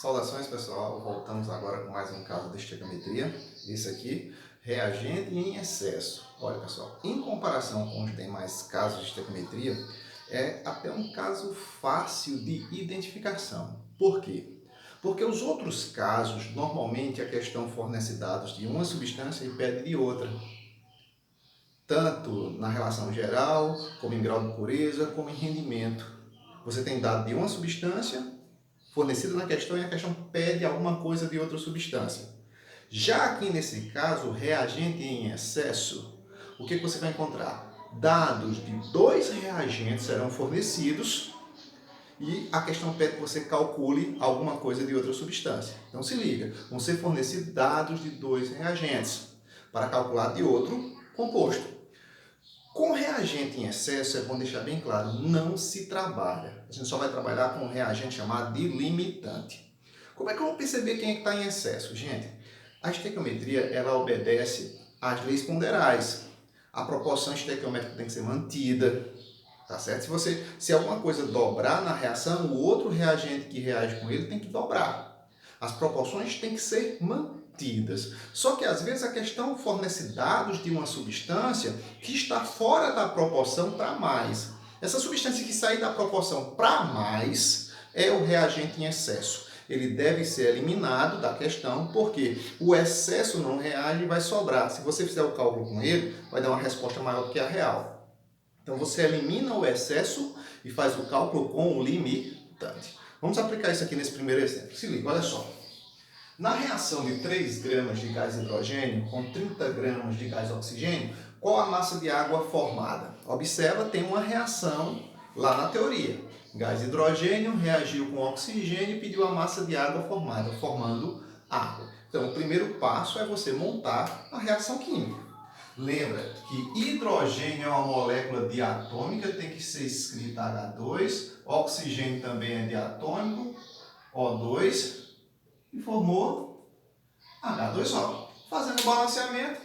Saudações pessoal, voltamos agora com mais um caso de estequiometria. Esse aqui, reagente em excesso. Olha pessoal, em comparação com os demais casos de estequiometria, é até um caso fácil de identificação. Por quê? Porque os outros casos, normalmente a questão fornece dados de uma substância e pede de outra. Tanto na relação geral, como em grau de pureza, como em rendimento. Você tem dado de uma substância fornecida na questão e a questão pede alguma coisa de outra substância. Já aqui nesse caso, reagente em excesso, o que você vai encontrar? Dados de dois reagentes serão fornecidos e a questão pede que você calcule alguma coisa de outra substância. Então se liga, vão ser fornecidos dados de dois reagentes para calcular de outro composto. Com reagente em excesso, é bom deixar bem claro, não se trabalha. A gente só vai trabalhar com um reagente chamado de limitante. Como é que eu vou perceber quem é que está em excesso? Gente, a estequiometria ela obedece às leis ponderais. A proporção estequiométrica tem que ser mantida, tá certo? Se alguma coisa dobrar na reação, o outro reagente que reage com ele tem que dobrar. As proporções têm que ser mantidas. Só que às vezes a questão fornece dados de uma substância que está fora da proporção para mais. Essa substância que sair da proporção para mais é o reagente em excesso. Ele deve ser eliminado da questão, porque o excesso não reage e vai sobrar. Se você fizer o cálculo com ele, vai dar uma resposta maior do que a real. Então você elimina o excesso e faz o cálculo com o limitante. Vamos aplicar isso aqui nesse primeiro exemplo. Se liga, olha só. Na reação de 3 gramas de gás hidrogênio com 30 gramas de gás oxigênio, qual a massa de água formada? Observa, tem uma reação lá na teoria. Gás hidrogênio reagiu com oxigênio e pediu a massa de água formada, formando água. Então, o primeiro passo é você montar a reação química. Lembra que hidrogênio é uma molécula diatômica, tem que ser escrita H2, oxigênio também é diatômico, O2, e formou H2O. Fazendo o balanceamento,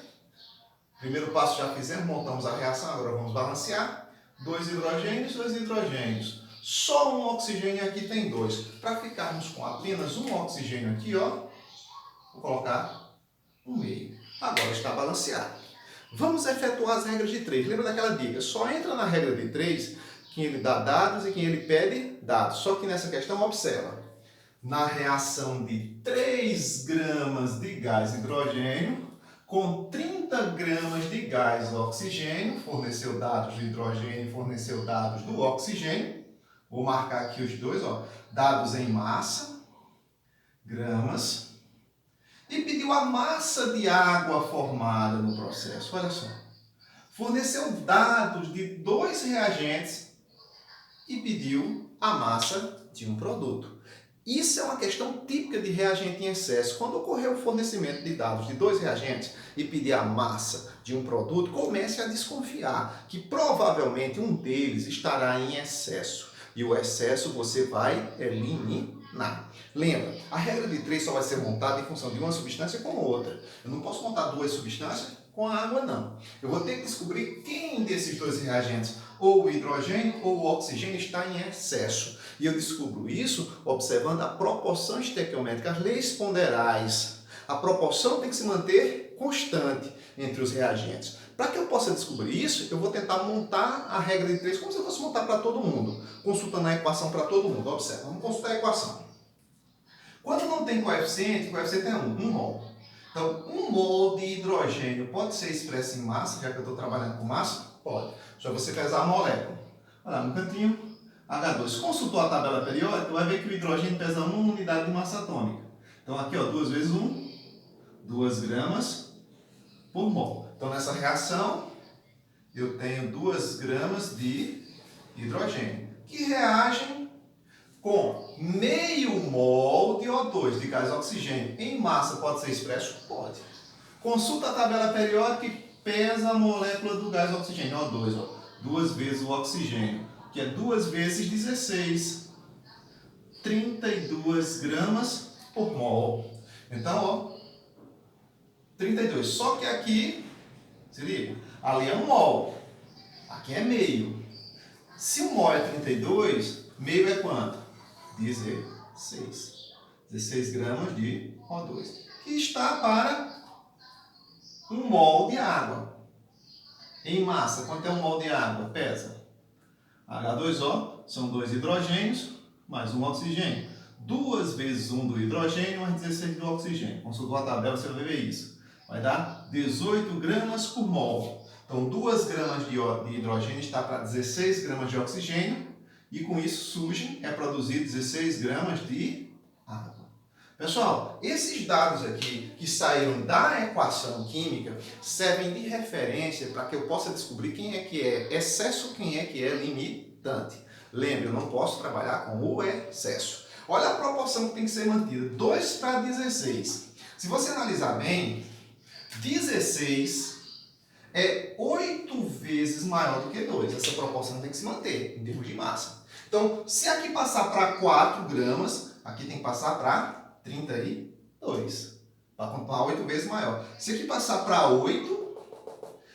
primeiro passo já fizemos, montamos a reação, agora vamos balancear. 2 hidrogênios. Só um oxigênio aqui tem 2. Para ficarmos com apenas um oxigênio aqui, ó, vou colocar 1,5. Agora está balanceado. Vamos efetuar as regras de 3. Lembra daquela dica? Só entra na regra de 3 quem ele dá dados e quem ele pede dados. Só que nessa questão, observa. Na reação de 3 gramas de gás hidrogênio com 30 gramas de gás oxigênio, forneceu dados do hidrogênio e forneceu dados do oxigênio. Vou marcar aqui os dois, ó, dados em massa, gramas, e pediu a massa de água formada no processo. Olha só, forneceu dados de 2 reagentes e pediu a massa de um produto. Isso é uma questão típica de reagente em excesso. Quando ocorrer o fornecimento de dados de 2 reagentes e pedir a massa de um produto, comece a desconfiar que provavelmente um deles estará em excesso. E o excesso você vai eliminar. Lembra, a regra de 3 só vai ser montada em função de uma substância com outra. Eu não posso montar 2 substâncias com a água, não. Eu vou ter que descobrir quem desses 2 reagentes, ou o hidrogênio ou o oxigênio, está em excesso. E eu descubro isso observando a proporção estequiométrica, as leis ponderais. A proporção tem que se manter constante entre os reagentes. Para que eu possa descobrir isso, eu vou tentar montar a regra de 3 como se eu fosse montar para todo mundo, consultando a equação para todo mundo. Observa, vamos consultar a equação. Quando não tem coeficiente, o coeficiente é 1 mol. Então, 1 mol de hidrogênio pode ser expresso em massa, já que eu estou trabalhando com massa? Pode. Só você pesar a molécula. Olha lá no cantinho, H2. Consultou a tabela periódica, vai ver que o hidrogênio pesa 1 unidade de massa atômica. Então, aqui, ó, 2 vezes 1, 2 gramas por mol. Então, nessa reação, eu tenho 2 gramas de hidrogênio, que reagem com meio mol de O2, de gás oxigênio. Em massa pode ser expresso? Pode. Consulta a tabela periódica e pesa a molécula do gás oxigênio, O2, ó, 2 vezes o oxigênio, que é 2 vezes 16, 32 gramas por mol. Então, ó, 32. Só que aqui, se liga, ali é 1 mol, aqui é meio. Se 1 mol é 32, meio é quanto? 16. 16 gramas de O2, que está para 1 mol de água. Em massa, quanto é 1 mol de água? Pesa. H2O são 2 hidrogênios mais 1 oxigênio. 2 vezes 1 do hidrogênio mais 16 do oxigênio. Consultou a tabela, você vai ver isso. Vai dar 18 gramas por mol. Então, 2 gramas de hidrogênio está para 16 gramas de oxigênio. E com isso surge, é produzido 16 gramas de água. Pessoal, esses dados aqui que saíram da equação química servem de referência para que eu possa descobrir quem é que é excesso, quem é que é limitante. Lembre, eu não posso trabalhar com o excesso. Olha a proporção que tem que ser mantida, 2 para 16. Se você analisar bem, 16 é 8 vezes maior do que 2. Essa proporção tem que se manter em termos de massa. Então, se aqui passar para 4 gramas, aqui tem que passar para 32, para contar 8 vezes maior. Se aqui passar para 8,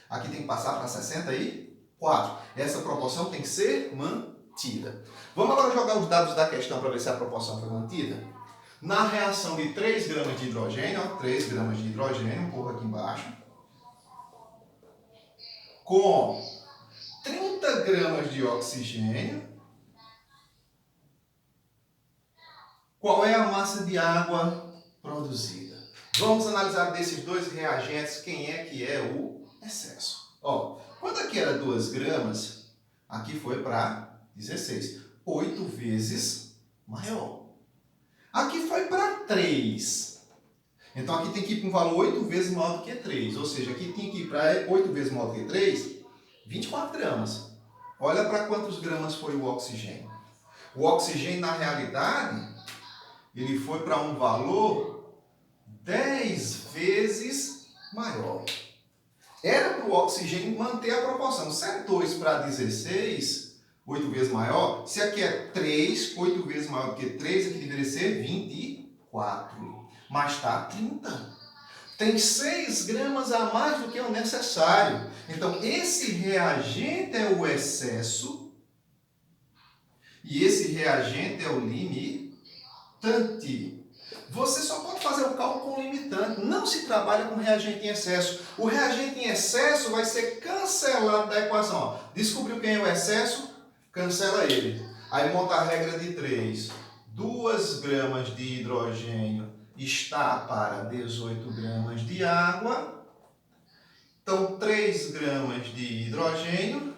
aqui tem que passar para 64. Essa proporção tem que ser mantida. Vamos agora jogar os dados da questão para ver se a proporção foi mantida. Na reação de 3 gramas de hidrogênio, ó, 3 gramas de hidrogênio, um pouco aqui embaixo, com 30 gramas de oxigênio, qual é a massa de água produzida? Vamos analisar desses dois reagentes quem é que é o excesso. Ó, quando aqui era 2 gramas, aqui foi para 16. 8 vezes maior. Aqui foi para 3. Então aqui tem que ir para um valor 8 vezes maior do que 3. Ou seja, aqui tem que ir para 8 vezes maior do que 3, 24 gramas. Olha para quantos gramas foi o oxigênio. O oxigênio, na realidade, ele foi para um valor 10 vezes maior. Era para o oxigênio manter a proporção. Se é 2 para 16, 8 vezes maior, se aqui é 3, 8 vezes maior do que 3, aqui deveria ser 24. Mas está 30. Tem 6 gramas a mais do que o necessário. Então, esse reagente é o excesso e esse reagente é o limitante. Você só pode fazer o cálculo com limitante. Não se trabalha com reagente em excesso. O reagente em excesso vai ser cancelado da equação. Ó, descobriu quem é o excesso? Cancela ele. Aí monta a regra de 3. 2 gramas de hidrogênio está para 18 gramas de água. Então, 3 gramas de hidrogênio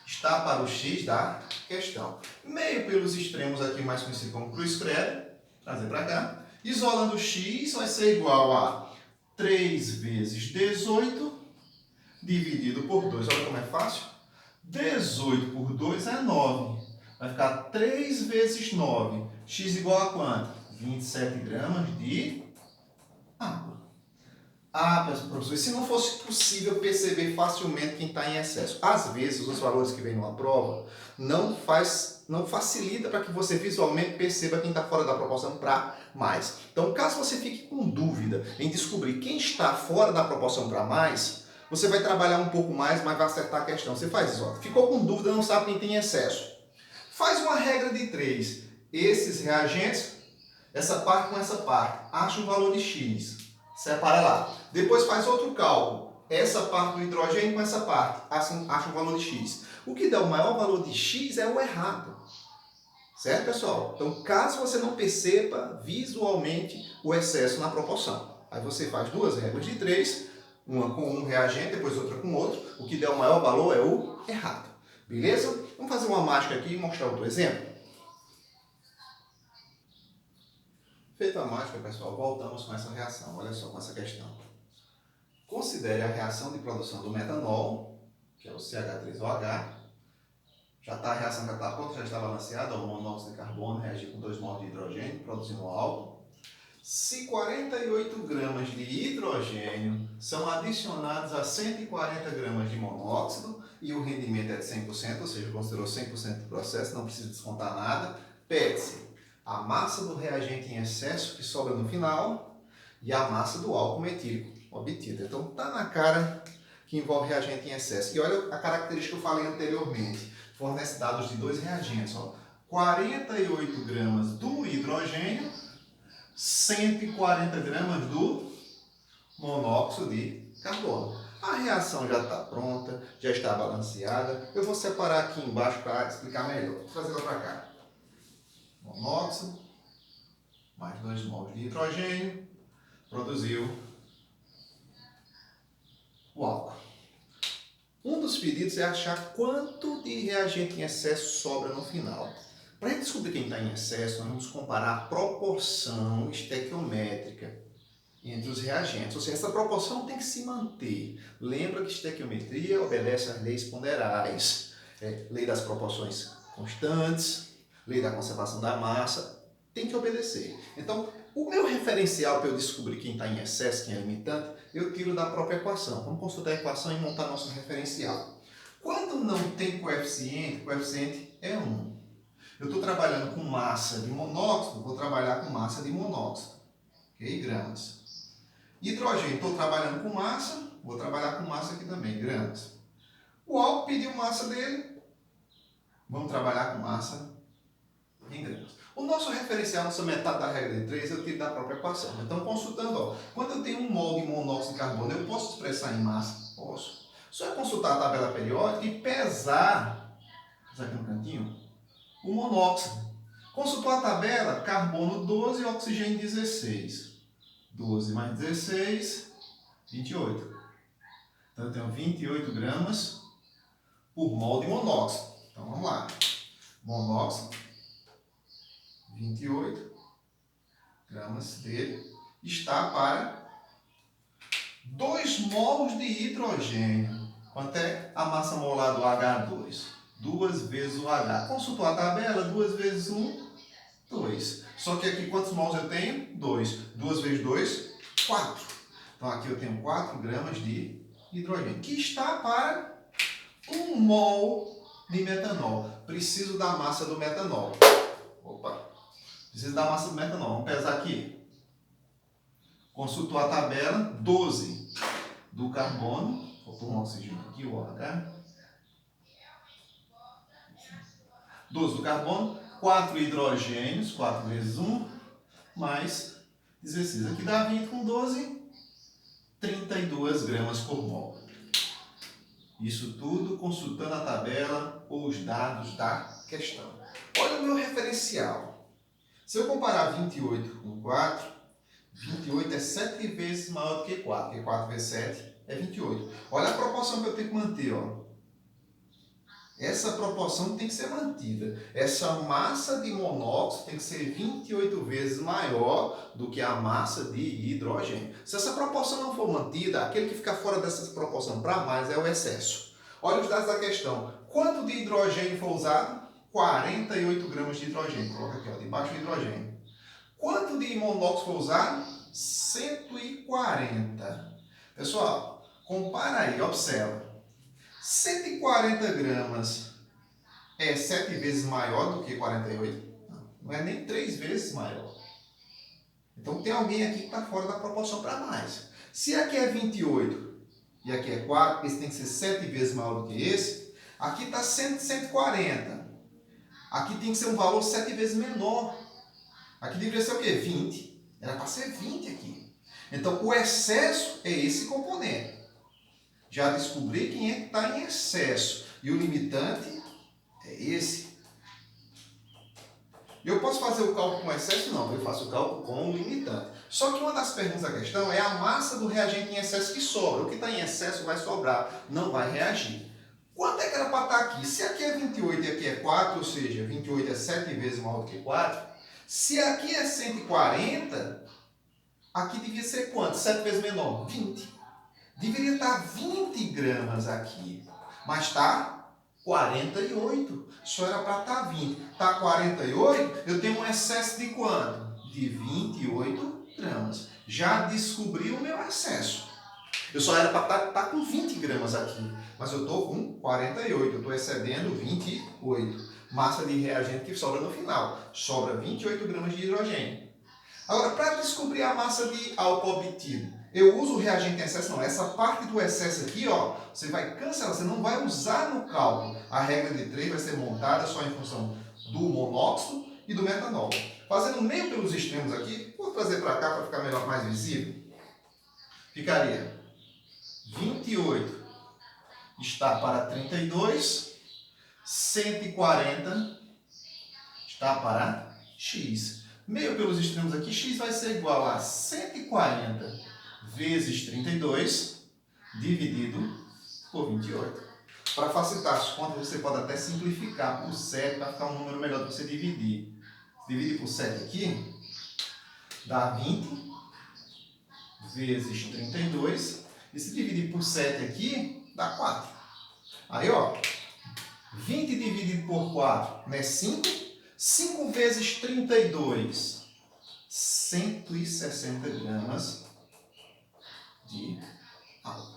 está para o X da questão. Meio pelos extremos aqui, mais conhecido como cruz credo. Trazer para cá. Isolando o X vai ser igual a 3 vezes 18 dividido por 2. Olha como é fácil. 18 por 2 é 9. Vai ficar 3 vezes 9. X igual a quanto? 27 gramas de água. Ah, professor, se não fosse possível perceber facilmente quem está em excesso. Às vezes, os valores que vêm numa prova não facilita para que você visualmente perceba quem está fora da proporção para mais. Então, caso você fique com dúvida em descobrir quem está fora da proporção para mais, você vai trabalhar um pouco mais, mas vai acertar a questão. Você faz isso, ó. Ficou com dúvida, não sabe quem tem excesso. Faz uma regra de 3. Esses reagentes, essa parte com essa parte, acha um valor de X. Separa lá. Depois faz outro cálculo. Essa parte do hidrogênio com essa parte. Acha um valor de X. O que dá o maior valor de X é o errado. Certo, pessoal? Então, caso você não perceba visualmente o excesso na proporção, aí você faz duas regras de 3, uma com um reagente, depois outra com outro. O que der o maior valor é o errado. Beleza? Vamos fazer uma mágica aqui e mostrar outro exemplo. Feita a mágica, pessoal, voltamos com essa reação. Olha só, com essa questão. Considere a reação de produção do metanol, que é o CH3OH. A reação já está pronta, já está balanceada. O monóxido de carbono reagir com 2 mols de hidrogênio, produzindo álcool. Se 48 gramas de hidrogênio são adicionados a 140 gramas de monóxido e o rendimento é de 100%, ou seja, considerou 100% do processo, não precisa descontar nada, pede-se a massa do reagente em excesso que sobra no final e a massa do álcool metílico obtida. Então está na cara que envolve reagente em excesso. E olha a característica que eu falei anteriormente. Fornece dados de 2 reagentes. Ó. 48 gramas do hidrogênio 140 gramas do monóxido de carbono. A reação já está pronta, já está balanceada. Eu vou separar aqui embaixo para explicar melhor. Vou trazer ela para cá. Monóxido, mais 2 mols de hidrogênio, produziu o álcool. Um dos pedidos é achar quanto de reagente em excesso sobra no final. Para a gente descobrir quem está em excesso, nós vamos comparar a proporção estequiométrica entre os reagentes. Ou seja, essa proporção tem que se manter. Lembra que estequiometria obedece às leis ponderais. Lei das proporções constantes, lei da conservação da massa, tem que obedecer. Então, o meu referencial para eu descobrir quem está em excesso, quem é limitante, eu tiro da própria equação. Vamos consultar a equação e montar nosso referencial. Quando não tem coeficiente, o coeficiente é 1. Eu estou trabalhando com massa de monóxido, vou trabalhar com massa de monóxido. Ok? Gramas. Hidrogênio, estou trabalhando com massa, vou trabalhar com massa aqui também, gramas. O álcool pediu massa dele, vamos trabalhar com massa em gramas. O nosso referencial, nossa metade da regra de 3, eu tiro da própria equação. Então, consultando, ó, quando eu tenho 1 mol de monóxido de carbono, eu posso expressar em massa? Posso. Só é consultar a tabela periódica e pesar aqui no cantinho, o monóxido. Consultou a tabela, carbono 12 e oxigênio 16. 12 mais 16, 28. Então eu tenho 28 gramas por mol de monóxido. Então vamos lá. Monóxido, 28 gramas dele, está para 2 mols de hidrogênio. Quanto é a massa molar do H2? 2 vezes o H. Consultou a tabela, 2 vezes 1, 2. Só que aqui quantos mols eu tenho? 2. 2 vezes 2, 4. Então aqui eu tenho 4 gramas de hidrogênio, que está para 1 mol de metanol. Preciso da massa do metanol. Opa! Preciso da massa do metanol. Vamos pesar aqui. Consultou a tabela, 12 do carbono. Vou pôr um oxigênio aqui, o OH. 12 do carbono, 4 hidrogênios, 4 vezes 1, mais 16. Aqui dá 20 com 12, 32 gramas por mol. Isso tudo consultando a tabela ou os dados da questão. Olha o meu referencial. Se eu comparar 28 com 4, 28 é 7 vezes maior do que 4, porque 4 vezes 7 é 28. Olha a proporção que eu tenho que manter, ó. Essa proporção tem que ser mantida. Essa massa de monóxido tem que ser 28 vezes maior do que a massa de hidrogênio. Se essa proporção não for mantida, aquele que fica fora dessa proporção para mais é o excesso. Olha os dados da questão. Quanto de hidrogênio foi usado? 48 gramas de hidrogênio. Coloca aqui, ó, debaixo do hidrogênio. Quanto de monóxido foi usado? 140. Pessoal, compara aí, observa. 140 gramas é 7 vezes maior do que 48? Não é nem 3 vezes maior. Então tem alguém aqui que está fora da proporção para mais. Se aqui é 28 e aqui é 4, esse tem que ser 7 vezes maior do que esse. Aqui está 140. Aqui tem que ser um valor 7 vezes menor. Aqui deveria ser o quê? 20. Era para ser 20 aqui. Então o excesso é esse componente. Já descobri quem é que está em excesso. E o limitante é esse. Eu posso fazer o cálculo com excesso? Não, eu faço o cálculo com o limitante. Só que uma das perguntas da questão é a massa do reagente em excesso que sobra. O que está em excesso vai sobrar, não vai reagir. Quanto é que era para estar aqui? Se aqui é 28 e aqui é 4, ou seja, 28 é 7 vezes maior do que 4. Se aqui é 140, aqui devia ser quanto? 7 vezes menor? 20. Deveria estar 20 gramas aqui, mas está 48. Só era para estar 20. Está 48, eu tenho um excesso de quanto? De 28 gramas. Já descobri o meu excesso. Eu só era para estar com 20 gramas aqui, mas eu estou com 48. Eu estou excedendo 28. Massa de reagente que sobra no final. Sobra 28 gramas de hidrogênio. Agora, para descobrir a massa de álcool obtido, eu uso o reagente em excesso? Não. Essa parte do excesso aqui, ó, você vai cancelar, você não vai usar no cálculo. A regra de 3 vai ser montada só em função do monóxido e do metanol. Fazendo meio pelos extremos aqui, vou trazer para cá para ficar melhor, mais visível. Ficaria 28 está para 32, 140 está para x. Meio pelos extremos aqui, x vai ser igual a 140 vezes 32 dividido por 28. Para facilitar as contas, você pode até simplificar por 7 para ficar um número melhor de você dividir. Dividir por 7 aqui, dá 20 vezes 32. E se dividir por 7 aqui, dá 4. Aí, ó, 20 dividido por 4 é 5. 5 vezes 32, 160 gramas de álcool.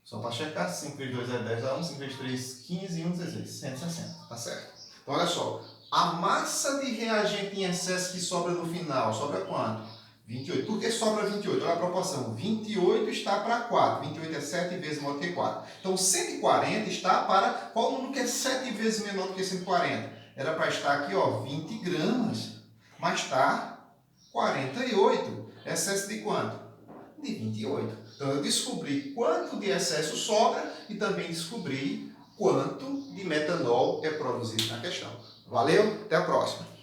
Só para checar, 5 vezes 2 é 10, dá 1, 5 vezes 3, 15 e 1, 16, 160, tá certo? Então, olha só, a massa de reagente em excesso que sobra no final, sobra quanto? 28. Por que sobra 28? Olha a proporção, 28 está para 4, 28 é 7 vezes maior que 4. Então, 140 está para, qual número que é 7 vezes menor do que 140? Era para estar aqui, ó, 20 gramas, mas está 48. Excesso de quanto? De 28. Então, eu descobri quanto de excesso sobra e também descobri quanto de metanol é produzido na questão. Valeu? Até a próxima!